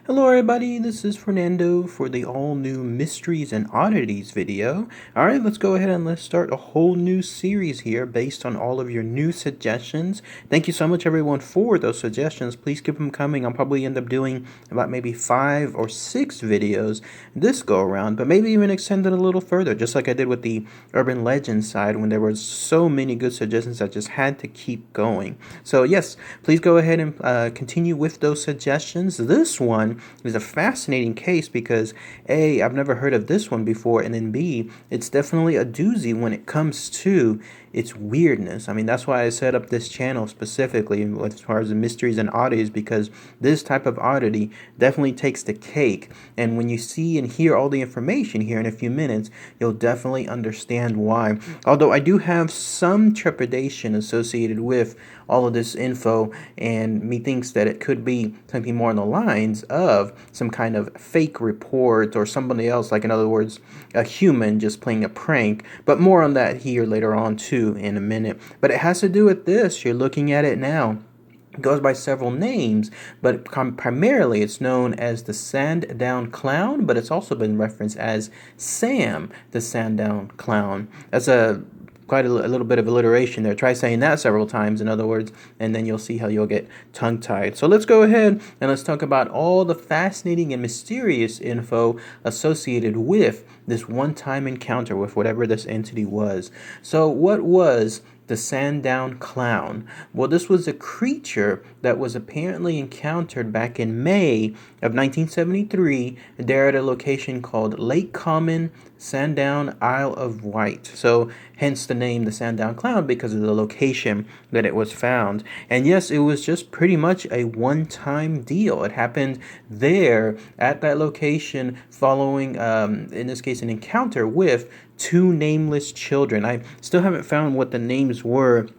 Hello everybody, this is Fernando for the all-new Mysteries and Oddities video. Alright, let's go ahead and let's start a whole new series here based on all of your new suggestions. Thank you so much everyone for those suggestions. Please keep them coming. I'll probably end up doing about maybe 5 or 6 videos this go around, but maybe even extend it a little further, just like I did with the urban legend side when there were so many good suggestions I just had to keep going. So yes, please go ahead and continue with those suggestions. This one is a fascinating case because A, I've never heard of this one before, and then B, it's definitely a doozy when it comes to its weirdness. I mean, that's why I set up this channel specifically as far as the mysteries and oddities, because this type of oddity definitely takes the cake. And when you see and hear all the information here in a few minutes, you'll definitely understand why. Although I do have some trepidation associated with all of this info, and me thinks that it could be something more on the lines of some kind of fake report or somebody else, like in other words, a human just playing a prank. But more on that here later on too in a minute. But it has to do with this. You're looking at it now. It goes by several names, but primarily it's known as the Sandown Clown, but it's also been referenced as Sam the Sandown Clown. That's quite a little bit of alliteration there. Try saying that several times, in other words, and then you'll see how you'll get tongue-tied. So let's go ahead and let's talk about all the fascinating and mysterious info associated with this one-time encounter with whatever this entity was. So what was the Sandown Clown? Well, this was a creature that was apparently encountered back in May of 1973 there at a location called Lake Common, Sandown, Isle of Wight. So hence the name the Sandown Clown, because of the location that it was found. And yes, it was just pretty much a one-time deal. It happened there at that location following, in this case, an encounter with 2 nameless children. I still haven't found what the names were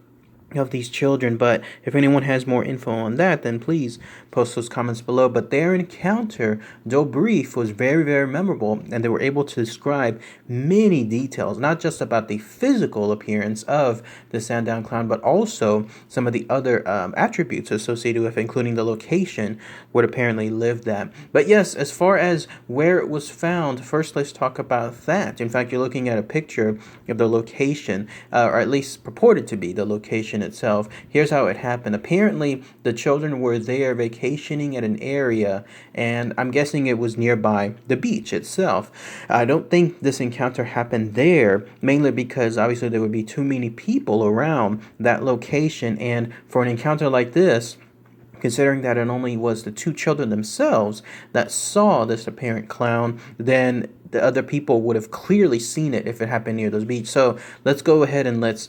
of these children, but if anyone has more info on that, then please post those comments below. But their encounter, though brief, was very, very memorable, and they were able to describe many details, not just about the physical appearance of the Sandown Clown, but also some of the other attributes associated with, including the location where it apparently lived at. But yes, as far as where it was found, first let's talk about that. In fact, you're looking at a picture of the location, or at least purported to be the location itself. Here's how it happened. Apparently, the children were there vacationing at an area, and I'm guessing it was nearby the beach itself. I don't think this encounter happened there, mainly because obviously there would be too many people around that location, and for an encounter like this, considering that it only was the 2 children themselves that saw this apparent clown, then the other people would have clearly seen it if it happened near those beach. So let's go ahead and let's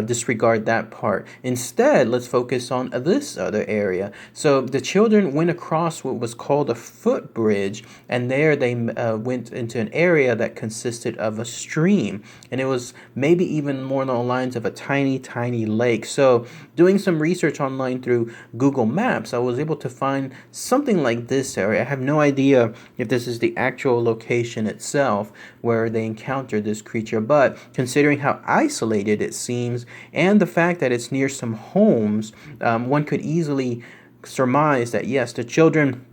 disregard that part. Instead, let's focus on this other area. So the children went across what was called a footbridge, and there they went into an area that consisted of a stream, and it was maybe even more along the lines of a tiny, tiny lake. So doing some research online through Google Maps, I was able to find something like this area. I have no idea if this is the actual location itself where they encountered this creature, but considering how isolated it seems and the fact that it's near some homes, one could easily surmise that yes, the children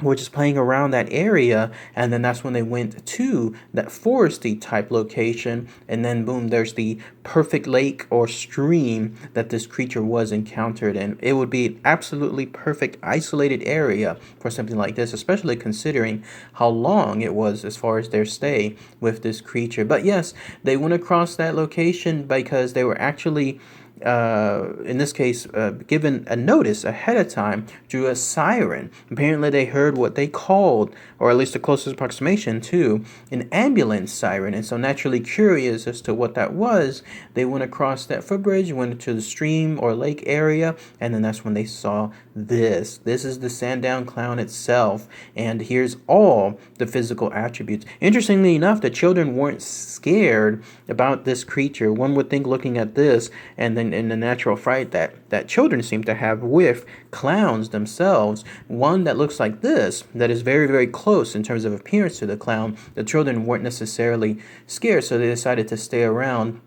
were just playing around that area, and then that's when they went to that foresty type location, and then boom, there's the perfect lake or stream that this creature was encountered in. It would be an absolutely perfect isolated area for something like this, especially considering how long it was as far as their stay with this creature. But yes, they went across that location because they were actually in this case, given a notice ahead of time through a siren. Apparently they heard what they called, or at least the closest approximation to, an ambulance siren. And so naturally curious as to what that was, they went across that footbridge, went into the stream or lake area, and then that's when they saw this. This is the Sandown Clown itself, and here's all the physical attributes. Interestingly enough, the children weren't scared about this creature. One would think, looking at this, and then in the natural fright that children seem to have with clowns themselves, one that looks like this, that is very, very close in terms of appearance to the clown, the children weren't necessarily scared, so they decided to stay around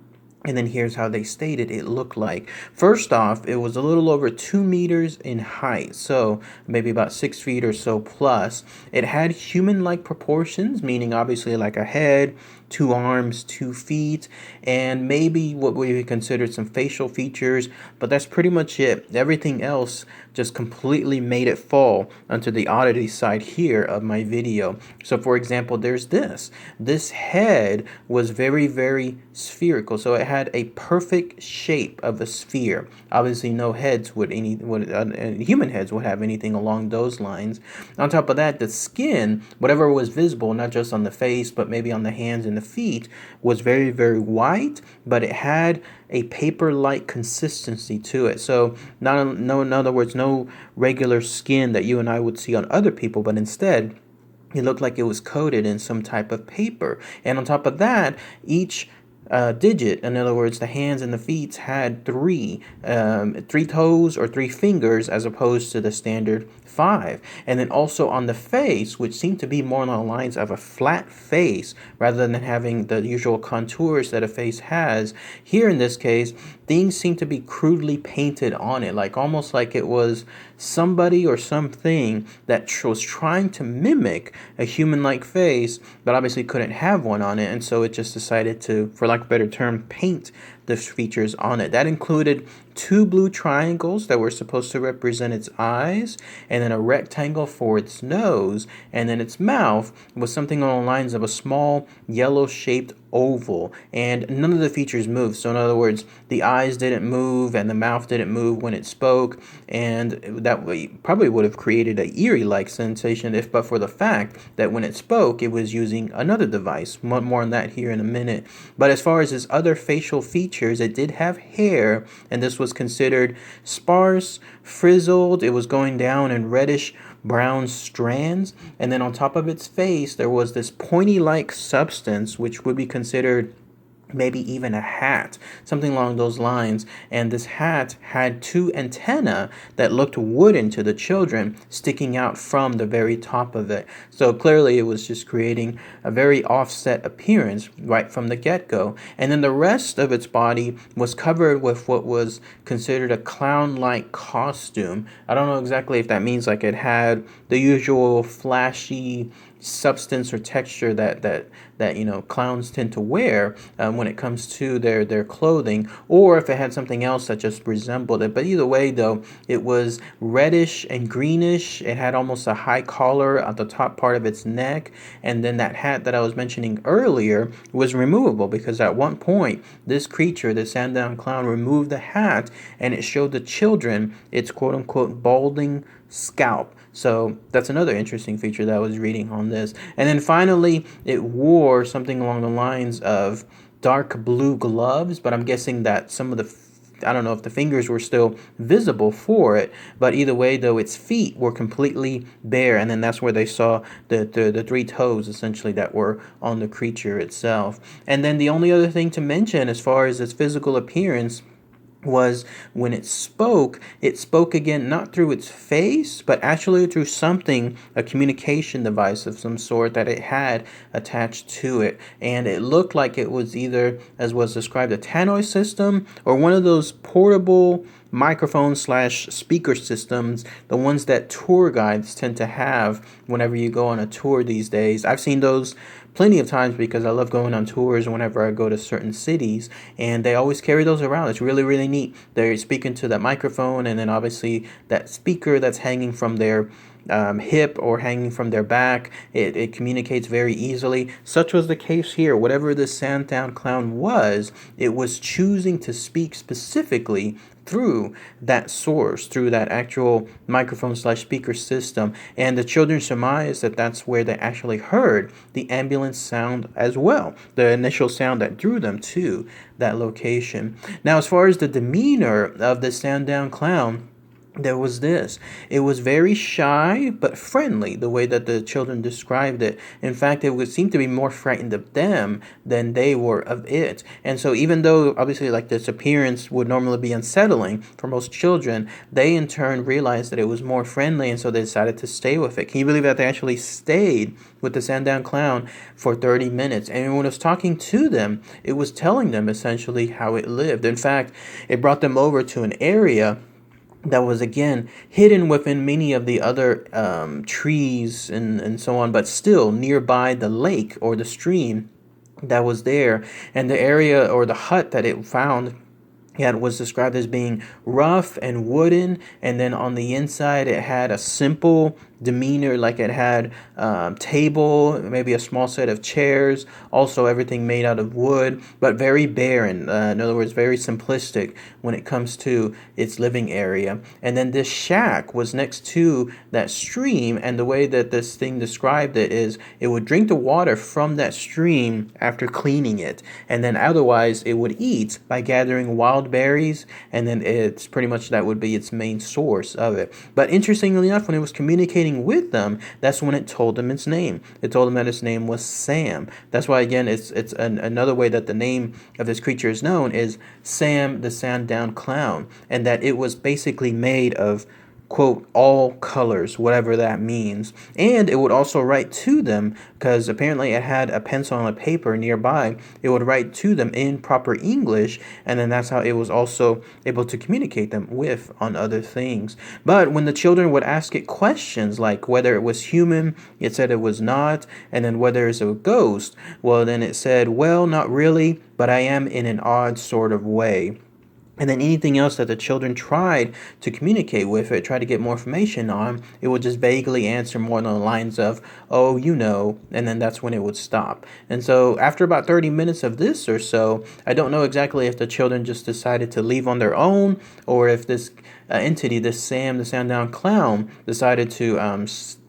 And then here's how they stated it looked like. First off, it was a little over 2 meters in height, so maybe about 6 feet or so plus. It had human-like proportions, meaning obviously like a head, 2 arms, 2 feet, and maybe what we would consider some facial features, but that's pretty much it. Everything else just completely made it fall onto the oddity side here of my video. So for example, there's this. This head was very, very spherical, so it had a perfect shape of a sphere. Obviously, no heads human heads would have anything along those lines. On top of that, the skin, whatever was visible, not just on the face, but maybe on the hands and the feet, was very, very white, but it had a paper-like consistency to it. So, in other words, no regular skin that you and I would see on other people, but instead, it looked like it was coated in some type of paper. And on top of that, each digit, in other words, the hands and the feet had three toes or 3 fingers as opposed to the standard 5. And then also on the face, which seemed to be more on the lines of a flat face rather than having the usual contours that a face has. Here in this case, things seem to be crudely painted on it, like almost like it was somebody or something that was trying to mimic a human-like face, but obviously couldn't have one on it, and so it just decided to, for lack of a better term, paint the features on it. That included 2 blue triangles that were supposed to represent its eyes, and then a rectangle for its nose, and then its mouth was something on the lines of a small yellow-shaped oval, and none of the features moved. So in other words, the eyes didn't move and the mouth didn't move when it spoke, and that probably would have created a eerie-like sensation if but for the fact that when it spoke, it was using another device. More on that here in a minute. But as far as its other facial features, it did have hair, and this was considered sparse, frizzled. It was going down in reddish brown strands, and then on top of its face there was this pointy-like substance which would be considered maybe even a hat, something along those lines. And this hat had 2 antennae that looked wooden to the children sticking out from the very top of it. So clearly it was just creating a very offset appearance right from the get-go. And then the rest of its body was covered with what was considered a clown-like costume. I don't know exactly if that means like it had the usual flashy substance or texture that clowns tend to wear when it comes to their clothing, or if it had something else that just resembled it. But either way, though, it was reddish and greenish. It had almost a high collar at the top part of its neck, and then that hat that I was mentioning earlier was removable, because at one point this creature, the Sandown Clown, removed the hat and it showed the children its quote-unquote balding scalp. So that's another interesting feature that I was reading on this. And then finally, it wore something along the lines of dark blue gloves, but I'm guessing that some of I don't know if the fingers were still visible for it, but either way, though, its feet were completely bare, and then that's where they saw the 3 toes, essentially, that were on the creature itself. And then the only other thing to mention as far as its physical appearance was when it spoke again not through its face, but actually through something, a communication device of some sort that it had attached to it. And it looked like it was either, as was described, a tannoy system or one of those portable microphone slash speaker systems, the ones that tour guides tend to have whenever you go on a tour these days. I've seen those plenty of times because I love going on tours whenever I go to certain cities, and they always carry those around. It's really, really neat. They're speaking to that microphone, and then obviously that speaker that's hanging from their hip or hanging from their back. It communicates very easily. Such was the case here. Whatever the Sandown Clown was, it was choosing to speak specifically through that source, through that actual microphone slash speaker system. And the children surmised that that's where they actually heard the ambulance sound as well, the initial sound that drew them to that location. Now, as far as the demeanor of the Sandown Clown, there was this. It was very shy but friendly, the way that the children described it. In fact, it would seem to be more frightened of them than they were of it. And so even though obviously like this appearance would normally be unsettling for most children, they in turn realized that it was more friendly, and so they decided to stay with it. Can you believe that they actually stayed with the Sandown Clown for 30 minutes? And when it was talking to them, it was telling them essentially how it lived. In fact, it brought them over to an area that was again hidden within many of the other trees and so on, but still nearby the lake or the stream that was there. And the area or the hut that it found, yeah, it was described as being rough and wooden, and then on the inside it had a simple demeanor, like it had table, maybe a small set of chairs, also everything made out of wood, but very barren. In other words, very simplistic when it comes to its living area. And then this shack was next to that stream, and the way that this thing described it is it would drink the water from that stream after cleaning it, and then otherwise it would eat by gathering wild berries, and then it's pretty much that would be its main source of it. But interestingly enough, when it was communicating with them, that's when it told them its name. It told them that its name was Sam. That's why again it's another way that the name of this creature is known is Sam the Sandown Clown, and that it was basically made of, quote, all colors, whatever that means. And it would also write to them, because apparently it had a pencil and a paper nearby. It would write to them in proper English, and then that's how it was also able to communicate them with on other things. But when the children would ask it questions like whether it was human, it said it was not, and then whether it's a ghost, well, then it said, well, not really, but I am in an odd sort of way. And then anything else that the children tried to communicate with it, try to get more information on, it would just vaguely answer more on the lines of, oh, you know, and then that's when it would stop. And so after about 30 minutes of this or so, I don't know exactly if the children just decided to leave on their own, or if this entity, this Sam, the Sandown Clown, decided to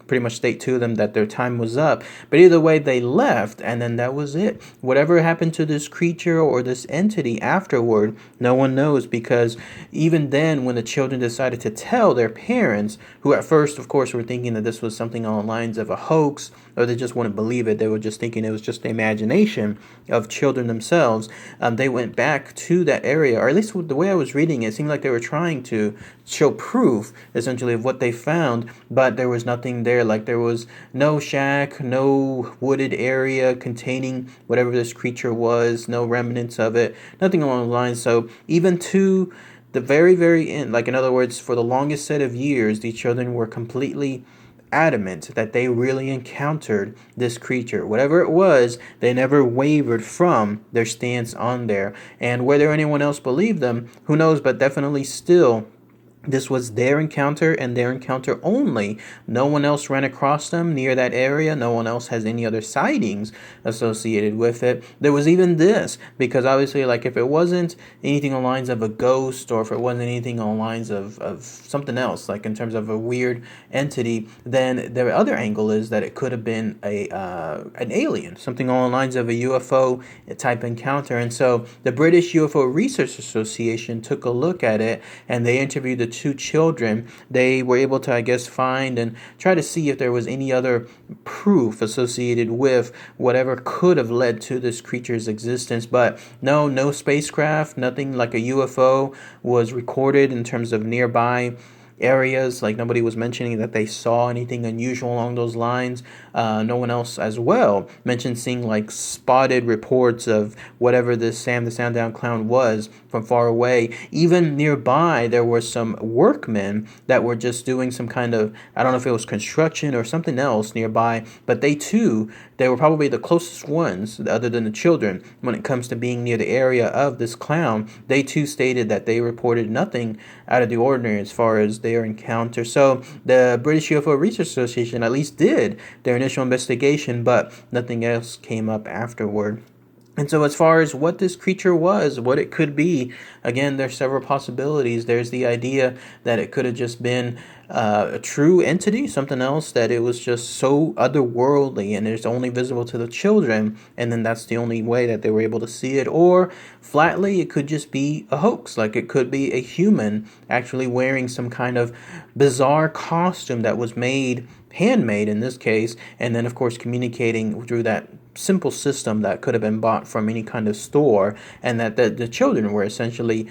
pretty much state to them that their time was up. But either way, they left, and then that was it. Whatever happened to this creature or this entity afterward, no one knows, because even then, when the children decided to tell their parents, who at first, of course, were thinking that this was something on the lines of a hoax, or they just wouldn't believe it, they were just thinking it was just the imagination of children themselves, they went back to that area, or at least the way I was reading it, it seemed like they were trying to show proof, essentially, of what they found, but there was nothing there. Like there was no shack, no wooded area containing whatever this creature was, no remnants of it, nothing along the lines. So even to the very, very end, like in other words, for the longest set of years, these children were completely adamant that they really encountered this creature. Whatever it was, they never wavered from their stance on there. And whether anyone else believed them, who knows, but definitely still, this was their encounter and their encounter only. No one else ran across them near that area. No one else has any other sightings associated with it. There was even this, because obviously, like if it wasn't anything on lines of a ghost, or if it wasn't anything on lines of something else, like in terms of a weird entity, then the other angle is that it could have been an alien, something along the lines of a UFO type encounter. And so the British UFO Research Association took a look at it, and they interviewed the two children. They were able to, I guess, find and try to see if there was any other proof associated with whatever could have led to this creature's existence. But no spacecraft, nothing like a UFO was recorded in terms of nearby areas. Like nobody was mentioning that they saw anything unusual along those lines. No one else as well mentioned seeing like spotted reports of whatever this Sam the Sandown Clown was from far away. Even nearby, there were some workmen that were just doing some kind of, I don't know if it was construction or something else nearby, but they were probably the closest ones, other than the children, when it comes to being near the area of this clown. They too stated that they reported nothing out of the ordinary as far as their encounter. So the British UFO Research Association at least did their initial investigation, but nothing else came up afterward. And so as far as what this creature was, what it could be, again, there's several possibilities. There's the idea that it could have just been a true entity, something else that it was just so otherworldly and it's only visible to the children, and then that's the only way that they were able to see it. Or flatly, it could just be a hoax, like it could be a human actually wearing some kind of bizarre costume that was made, handmade in this case, and then of course communicating through that simple system that could have been bought from any kind of store, and that the children were essentially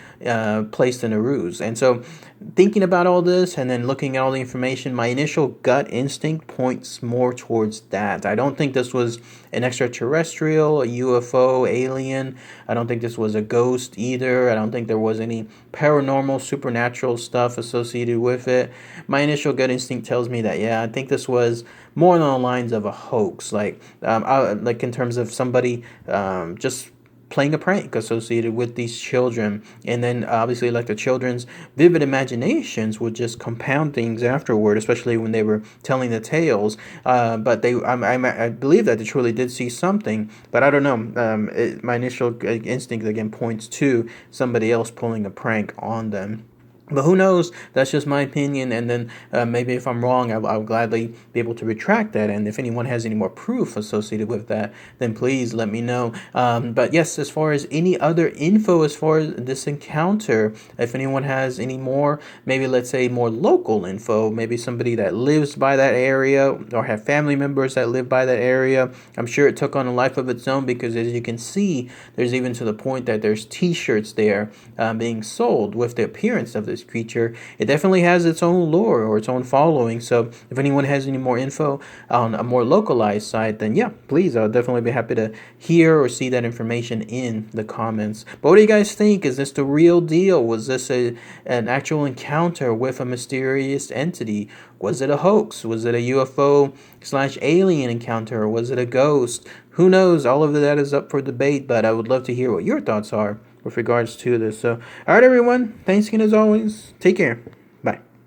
placed in a ruse. And so thinking about all this and then looking at all the information, my initial gut instinct points more towards that. I don't think this was an extraterrestrial, a UFO, alien. I don't think this was a ghost either. I don't think there was any paranormal, supernatural stuff associated with it. My initial gut instinct tells me that, yeah, I think this was more along the lines of a hoax, like like in terms of somebody just playing a prank associated with these children. And then obviously, like, the children's vivid imaginations would just compound things afterward, especially when they were telling the tales. But I believe that they truly did see something, but I don't know. My initial instinct again points to somebody else pulling a prank on them. But who knows? That's just my opinion, and then maybe if I'm wrong, I'll gladly be able to retract that. And if anyone has any more proof associated with that, then please let me know. But yes, as far as any other info as far as this encounter, if anyone has any more, maybe let's say more local info, maybe somebody that lives by that area or have family members that live by that area, I'm sure it took on a life of its own, because as you can see, there's even to the point that there's t-shirts there being sold with the appearance of this creature. It definitely has its own lore or its own following. So if anyone has any more info on a more localized site, then yeah, please, I'll definitely be happy to hear or see that information in the comments. But what do you guys think? Is this the real deal? Was this an actual encounter with a mysterious entity? Was it a hoax? Was it a UFO/alien encounter? Or was it a ghost? Who knows? All of that is up for debate, but I would love to hear what your thoughts are with regards to this. So, all right, everyone. Thanks again as always. Take care.